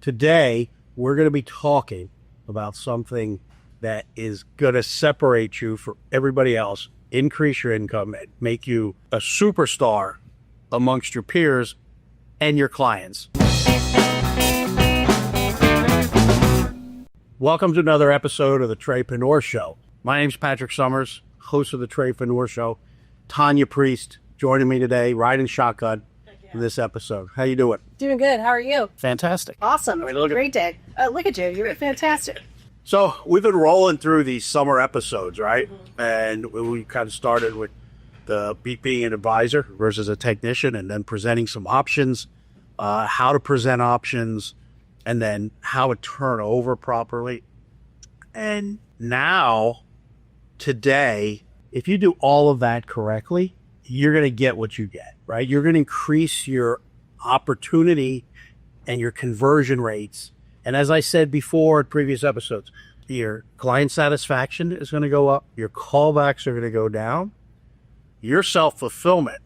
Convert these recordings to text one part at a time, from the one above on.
Today, we're going to be talking about something that is going to separate you from everybody else, increase your income, and make you a superstar amongst your peers and your clients. Welcome to another episode of the Tradepreneur Show. My name's Patrick Summers, host of the Tradepreneur Show. Tanya Priest joining me today, riding shotgun in this episode. How you doing? Doing good. How are you? Fantastic. Awesome. Great day. Look at you. You're fantastic. So we've been rolling through these summer episodes, right? Mm-hmm. And we kind of started with the being an advisor versus a technician, and then presenting some options, how to present options, and then how to turn over properly. And now, today, if you do all of that correctly, you're going to get what you get, right? You're going to increase your opportunity and your conversion rates. And as I said before in previous episodes, your client satisfaction is going to go up. Your callbacks are going to go down. Your self-fulfillment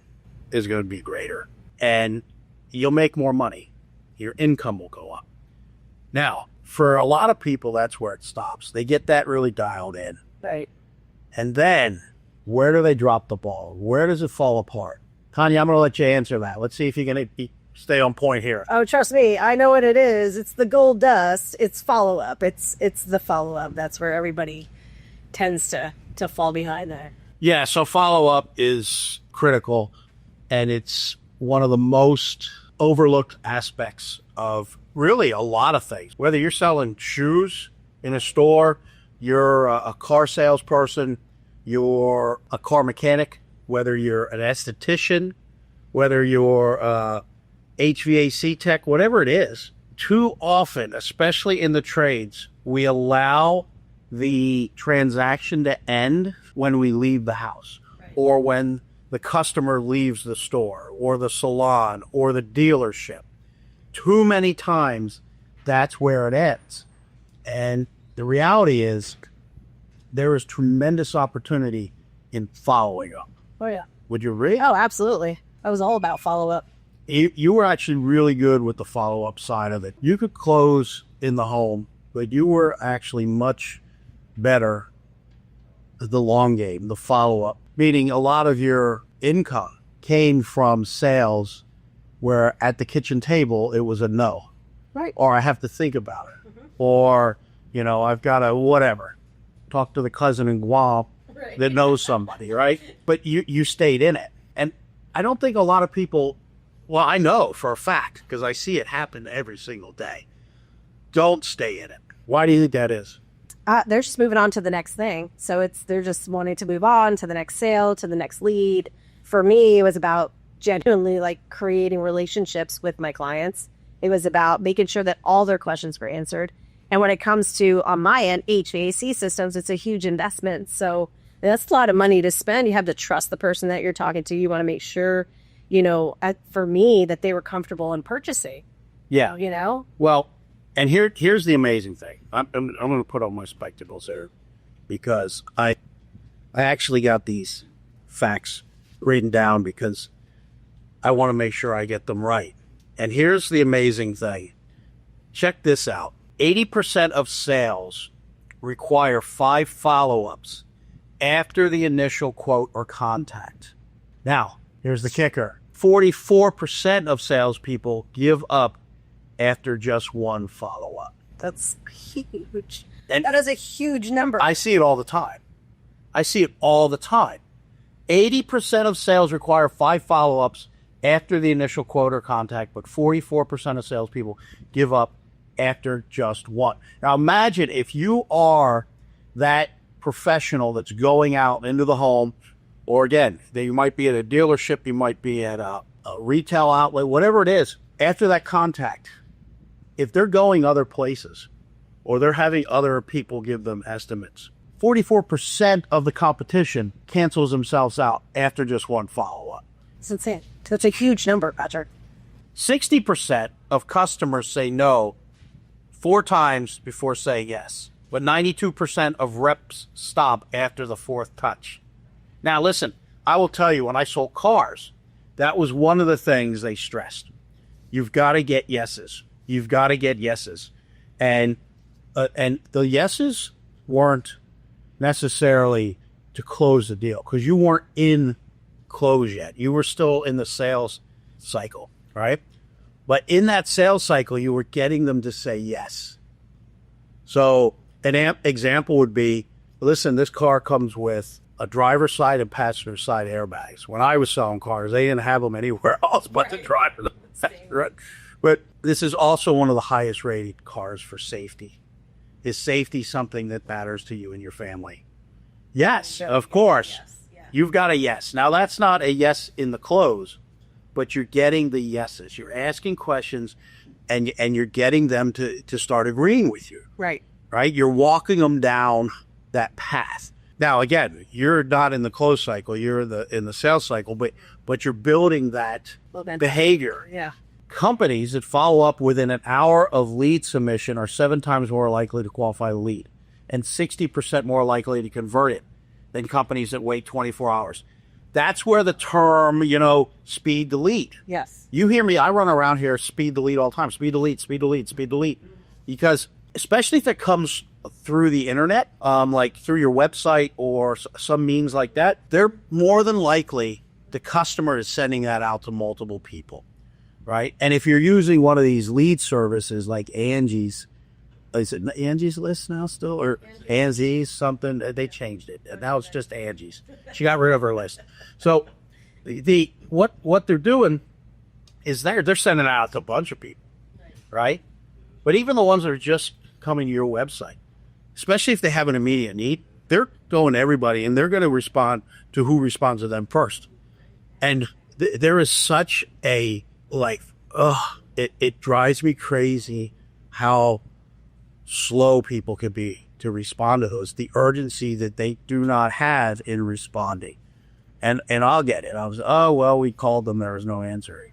is going to be greater. And you'll make more money. Your income will go up. Now, for a lot of people, that's where it stops. They get that really dialed in. Right. And then, where do they drop the ball? Where does it fall apart? Tanya, I'm going to let you answer that. Let's see if you can stay on point here. Oh, trust me. I know what it is. It's the gold dust. It's follow-up. It's the follow-up. That's where everybody tends to fall behind there. Yeah, so follow-up is critical, and it's one of the most overlooked aspects of really a lot of things. Whether you're selling shoes in a store, you're a car salesperson, you're a car mechanic, whether you're an esthetician, whether you're a HVAC tech, whatever it is, too often, especially in the trades, we allow the transaction to end when we leave the house, right, or when the customer leaves the store or the salon or the dealership. Too many times, that's where it ends. And the reality is, there is tremendous opportunity in following up. Oh, yeah. Would you agree? Oh, absolutely. I was all about follow-up. You were actually really good with the follow-up side of it. You could close in the home, but you were actually much better at the long game, the follow-up, meaning a lot of your income came from sales where at the kitchen table it was a no. Right. Or I have to think about it. Mm-hmm. Or, I've got to whatever. Talk to the cousin in Guam that knows somebody, right? But you stayed in it. And I don't think a lot of people, well, I know for a fact, because I see it happen every single day, don't stay in it. Why do you think that is? They're just moving on to the next thing. So they're just wanting to move on to the next sale, to the next lead. For me, it was about genuinely creating relationships with my clients. It was about making sure that all their questions were answered. And when it comes to, on my end, HVAC systems, it's a huge investment. So that's a lot of money to spend. You have to trust the person that you're talking to. You want to make sure, for me, that they were comfortable in purchasing. Yeah. Well, and here's the amazing thing. I'm going to put on my spectacles there because I actually got these facts written down because I want to make sure I get them right. And here's the amazing thing. Check this out. 80% of sales require 5 follow-ups after the initial quote or contact. Now, here's the kicker. 44% of salespeople give up after just 1 follow-up. That's huge. And that is a huge number. I see it all the time. 80% of sales require 5 follow-ups after the initial quote or contact, but 44% of salespeople give up after just 1. Now imagine if you are that professional that's going out into the home, or again, you might be at a dealership, you might be at a retail outlet, whatever it is, after that contact, if they're going other places or they're having other people give them estimates, 44% of the competition cancels themselves out after just 1 follow-up. It's insane. That's a huge number, Patrick. 60% of customers say no 4 times before saying yes, but 92% of reps stop after the 4th touch. Now, listen, I will tell you, when I sold cars, that was one of the things they stressed. You've got to get yeses. You've got to get yeses. And the yeses weren't necessarily to close the deal because you weren't in close yet. You were still in the sales cycle, right? But in that sales cycle, you were getting them to say yes. So an example would be, listen, this car comes with a driver's side and passenger side airbags. When I was selling cars, they didn't have them anywhere else but the driver. Right? But this is also one of the highest rated cars for safety. Is safety something that matters to you and your family? Yes, of course. Yes. Yeah. You've got a yes. Now, that's not a yes in the close, but you're getting the yeses. You're asking questions, and you're getting them to start agreeing with you. Right. Right? You're walking them down that path. Now, again, you're not in the close cycle. You're in the sales cycle, but you're building that behavior. Yeah. Companies that follow up within an hour of lead submission are 7 times more likely to qualify the lead and 60% more likely to convert it than companies that wait 24 hours. That's where the term, speed to lead. Yes. You hear me, I run around here, speed to lead all the time. Speed to lead, speed to lead, speed to lead. Because especially if it comes through the internet, like through your website or some means like that, they're more than likely the customer is sending that out to multiple people. Right. And if you're using one of these lead services like Angie's, is it Angie's List now still? Or Angie's something? They changed it. Now it's just Angie's. She got rid of her list. So what they're doing is they're sending it out to a bunch of people. Right. But even the ones that are just coming to your website, especially if they have an immediate need, they're going to everybody and they're going to respond to who responds to them first. And there is such a it drives me crazy how slow people can be to respond to those, the urgency that they do not have in responding. And I'll get it. I was, we called them, there was no answer.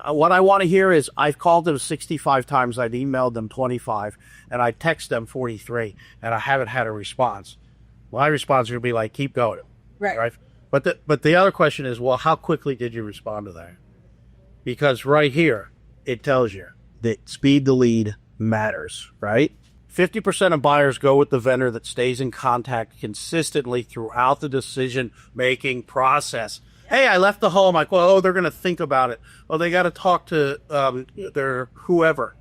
What I want to hear is, I've called them 65 times, I've emailed them 25, and I text them 43, and I haven't had a response. My response would be like, keep going. Right? But the other question is, well, how quickly did you respond to that? Because right here, it tells you that speed to lead matters, right? 50% of buyers go with the vendor that stays in contact consistently throughout the decision-making process. Hey, I left the home. They're going to think about it. Oh, they got to talk to their whoever,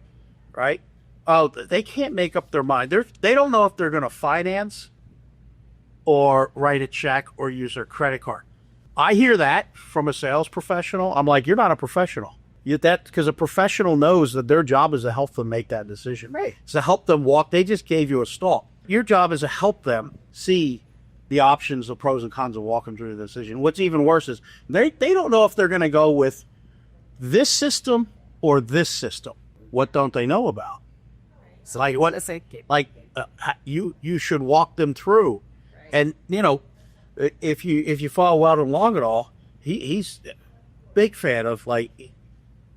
right? Oh, they can't make up their mind. They don't know if they're going to finance or write a check or use their credit card. I hear that from a sales professional. I'm like, you're not a professional. Because a professional knows that their job is to help them make that decision. Right. It's to help them walk. They just gave you a stall. Your job is to help them see the options, the pros and cons of walking through the decision. What's even worse is they don't know if they're going to go with this system or this system. What don't they know about? It's like what? You should walk them through, and if you follow Weldon Long at all, he's a big fan of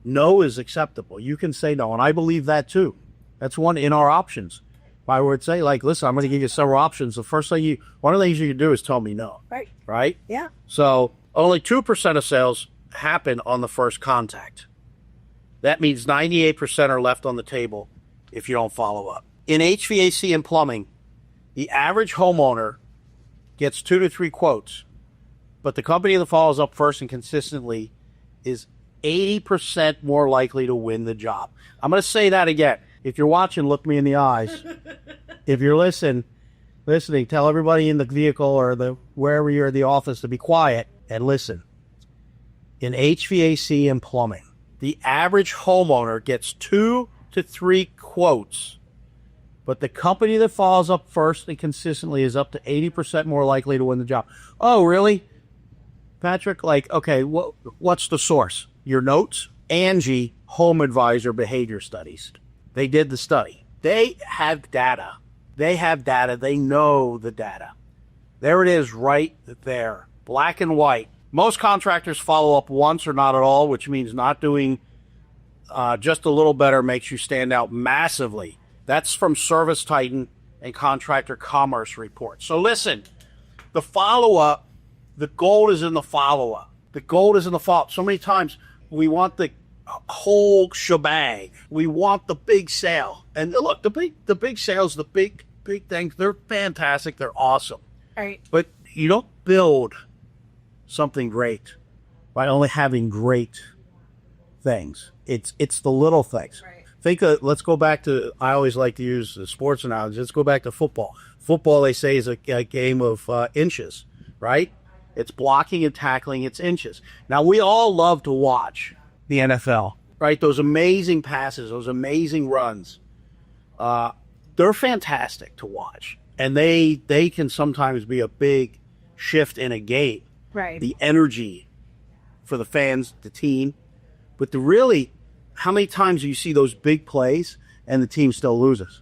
no is acceptable. You can say no, and I believe that too. That's one in our options. If I were to say, listen, I'm going to give you several options, one of the things you can do is tell me no. Right. Right? Yeah. So only 2% of sales happen on the first contact. That means 98% are left on the table if you don't follow up. In HVAC and plumbing, the average homeowner gets 2 to 3 quotes, but the company that follows up first and consistently is 80% more likely to win the job. I'm going to say that again. If you're watching, look me in the eyes. If you're listening, tell everybody in the vehicle or wherever you're in the office to be quiet and listen. In HVAC and plumbing, the average homeowner gets 2 to 3 quotes, but the company that follows up first and consistently is up to 80% more likely to win the job. Oh, really? Patrick, okay, what's the source? Your notes? Angie Home Advisor Behavior Studies. They did the study. They have data. They know the data. There it is right there, black and white. Most contractors follow up once or not at all, which means not doing just a little better makes you stand out massively. That's from Service Titan and Contractor Commerce Report. So listen, the gold is in the follow-up. The gold is in the follow-up. So many times we want the whole shebang. We want the big sale. And look, the big sales, the big things, they're fantastic. They're awesome. Right. But you don't build something great by only having great things. It's the little things. Right. Let's go back to, I always like to use the sports analogy. Let's go back to football. Football, they say, is a game of inches, right? It's blocking and tackling, it's inches. Now, we all love to watch the NFL, right? Those amazing passes, those amazing runs. They're fantastic to watch. And they can sometimes be a big shift in a game. Right. The energy for the fans, the team. But how many times do you see those big plays and the team still loses,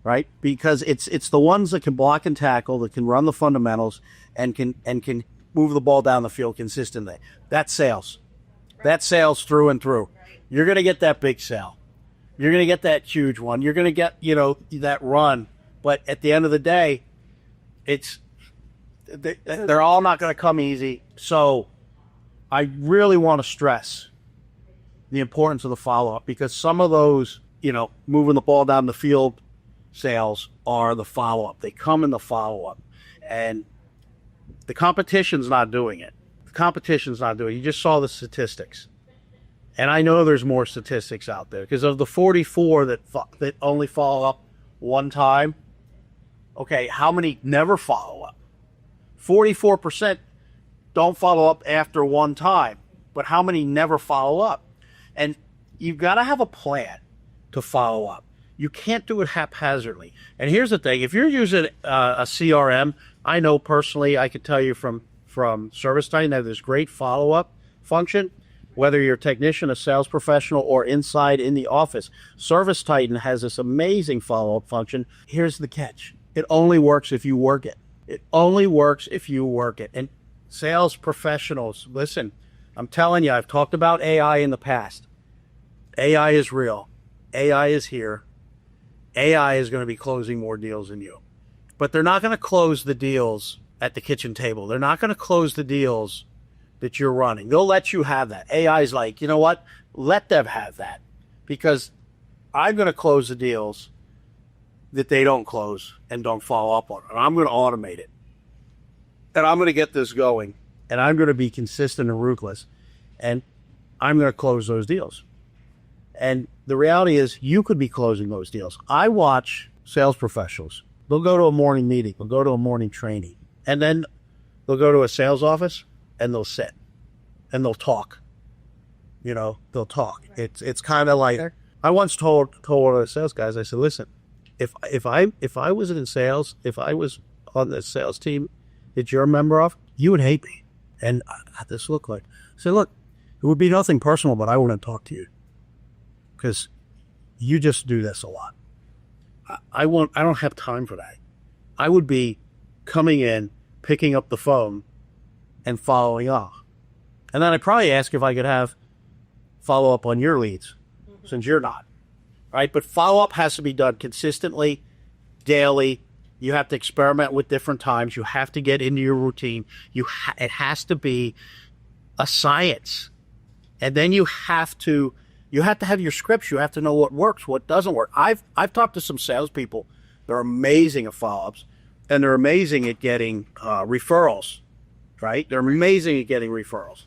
right? Because it's the ones that can block and tackle, that can run the fundamentals, and can move the ball down the field consistently. That's sales. That's sales through and through. You're going to get that big sale. You're going to get that huge one. You're going to get, that run. But at the end of the day, they're all not going to come easy. So I really want to stress the importance of the follow-up, because some of those, moving the ball down the field sales are the follow-up. They come in the follow-up. And the competition's not doing it. You just saw the statistics. And I know there's more statistics out there, because of the 44 that only follow up one time, okay, how many never follow up? 44% don't follow up after one time, but how many never follow up? And you've got to have a plan to follow up. You can't do it haphazardly. And here's the thing. If you're using a CRM, I know personally, I could tell you from ServiceTitan, they have this great follow-up function, whether you're a technician, a sales professional, or inside in the office. ServiceTitan has this amazing follow-up function. Here's the catch. It only works if you work it. It only works if you work it. And sales professionals, listen, I'm telling you, I've talked about AI in the past. AI is real. AI is here. AI is going to be closing more deals than you. But they're not going to close the deals at the kitchen table. They're not going to close the deals that you're running. They'll let you have that. AI is like, you know what? Let them have that. Because I'm going to close the deals that they don't close and don't follow up on. And I'm going to automate it. And I'm going to get this going. And I'm going to be consistent and ruthless. And I'm going to close those deals. And the reality is, you could be closing those deals. I watch sales professionals. They'll go to a morning meeting. They'll go to a morning training. And then they'll go to a sales office and they'll sit and they'll talk. They'll talk. It's kind of like, I once told one of the sales guys, I said, listen, if I was in sales, if I was on the sales team that you're a member of, you would hate me. And this looked like, I said, look, it would be nothing personal, but I want to talk to you because you just do this a lot. I don't have time for that. I would be coming in, picking up the phone, and following up. And then I'd probably ask if I could have follow up on your leads, since you're not. Right? But follow up has to be done consistently, daily. You have to experiment with different times. You have to get into your routine. It has to be a science. And then you have to have your scripts. You have to know what works, what doesn't work. I've talked to some salespeople. They're amazing at follow-ups, and they're amazing at getting referrals, right? They're amazing at getting referrals.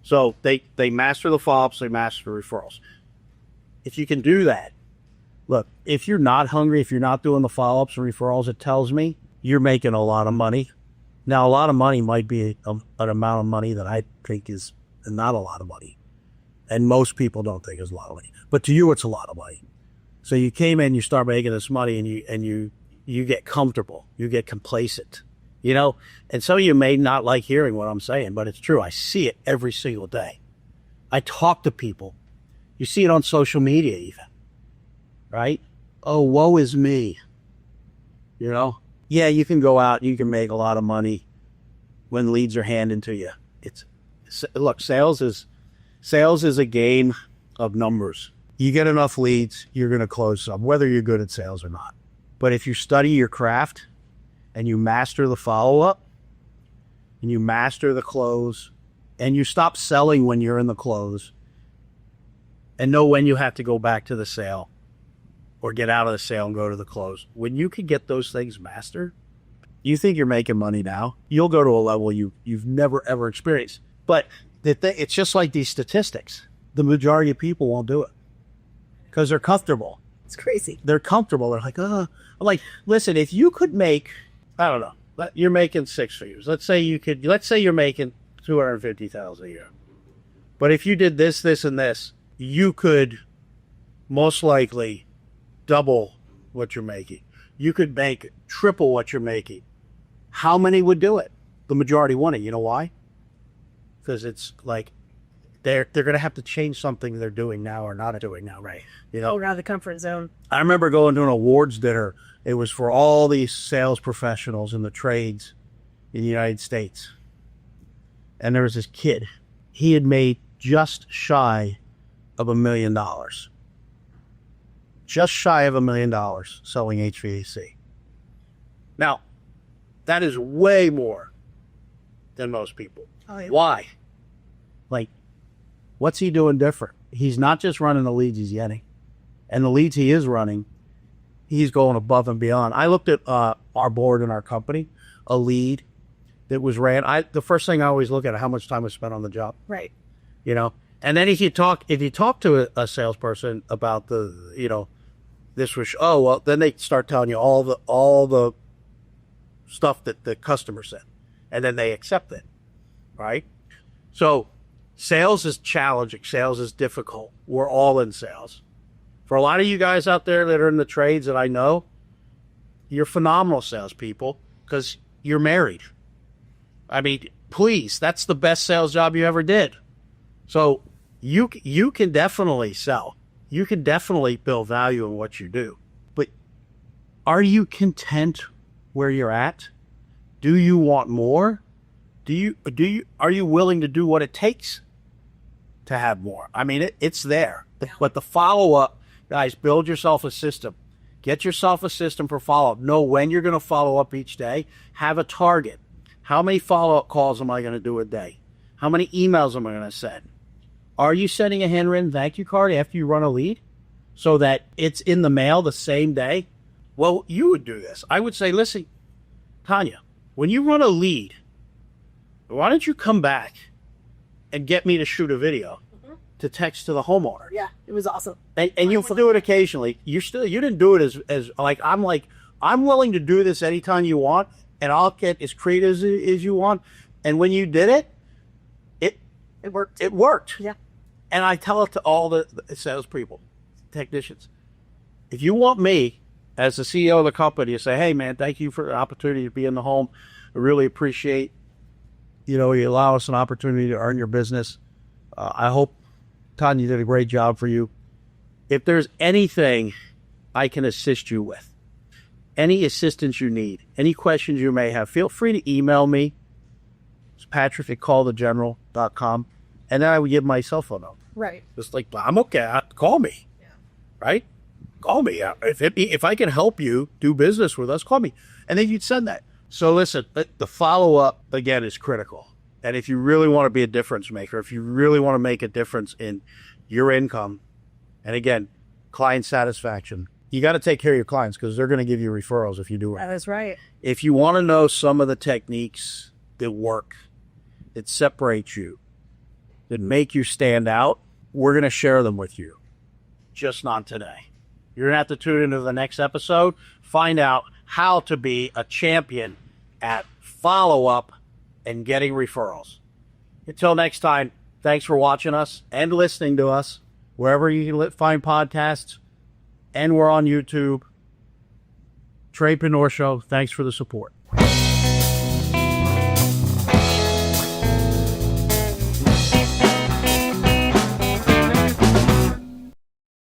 So they master the follow-ups, they master the referrals. If you can do that, look, if you're not hungry, if you're not doing the follow-ups and referrals, it tells me you're making a lot of money. Now, a lot of money might be an amount of money that I think is not a lot of money. And most people don't think it's a lot of money. But to you, it's a lot of money. So you came in, you start making this money, and you get comfortable. You get complacent. And some of you may not like hearing what I'm saying, but it's true. I see it every single day. I talk to people. You see it on social media even, right? Oh, woe is me. Yeah, you can go out, you can make a lot of money when leads are handed to you. Look, sales is a game of numbers. You get enough leads, you're going to close some, whether you're good at sales or not. But if you study your craft and you master the follow-up and you master the close and you stop selling when you're in the close, and know when you have to go back to the sale or get out of the sale and go to the close. When you can get those things mastered, you think you're making money now, you'll go to a level you've never, ever experienced. But it's just like these statistics. The majority of people won't do it because they're comfortable. It's crazy. They're comfortable. They're like, I'm like, listen, if you could make, I don't know, you're making six figures. Let's say you're making $250,000 a year. But if you did this, this, and this, you could most likely double what you're making. You could make triple what you're making. How many would do it? The majority wouldn't. You know why? Because it's like they're going to have to change something they're doing now or not doing now, right? You know, out of the comfort zone. I remember going to an awards dinner. It was for all these sales professionals in the trades in the United States. And there was this kid. He had made just shy of $1 million. Just shy of $1 million selling HVAC. Now, that is way more than most people. Oh, yeah. Why? Like, what's he doing different? He's not just running the leads he's getting. And the leads he is running, he's going above and beyond. I looked at our board in our company, a lead that was ran. The first thing I always look at is how much time was spent on the job. Right. You know, and then if you talk to a salesperson about this was, then they start telling you all the stuff that the customer said, and then they accept it, right? So sales is challenging. Sales is difficult. We're all in sales. For a lot of you guys out there that are in the trades that I know, you're phenomenal salespeople because you're married. I mean, please, that's the best sales job you ever did. So you can definitely sell. You can definitely build value in what you do. But are you content where you're at? Do you want more? Are you willing to do what it takes to have more? I mean, it's there. But the follow-up, guys, build yourself a system. Get yourself a system for follow-up. Know when you're going to follow up each day. Have a target. How many follow-up calls am I going to do a day? How many emails am I going to send? Are you sending a handwritten thank you card after you run a lead so that it's in the mail the same day? Well, you would do this. I would say, listen, Tanya, when you run a lead, why don't you come back and get me to shoot a video to text to the homeowner? Yeah, it was awesome. And you'll do it occasionally. You didn't do it as I'm willing to do this anytime you want, and I'll get as creative as you want. And when you did it, it worked. It worked. Yeah. And I tell it to all the salespeople, technicians. If you want me as the CEO of the company to say, hey, man, thank you for the opportunity to be in the home. I really appreciate, you allow us an opportunity to earn your business. I hope Tanya did a great job for you. If there's anything I can assist you with, any assistance you need, any questions you may have, feel free to email me. It's patrick@callthegeneral.com. And then I would give my cell phone number. Right. Just like, I'm okay. Call me. Yeah. Right? Call me. If I can help you do business with us, call me. And then you'd send that. So listen, the follow-up, again, is critical. And if you really want to be a difference maker, if you really want to make a difference in your income, and again, client satisfaction, you got to take care of your clients because they're going to give you referrals if you do it. That is right. If you want to know some of the techniques that work, that separate you, that make you stand out, we're going to share them with you. Just not today. You're going to have to tune into the next episode, find out how to be a champion at follow-up and getting referrals. Until next time, thanks for watching us and listening to us wherever you can find podcasts, and we're on YouTube. Tradepreneur Show, thanks for the support.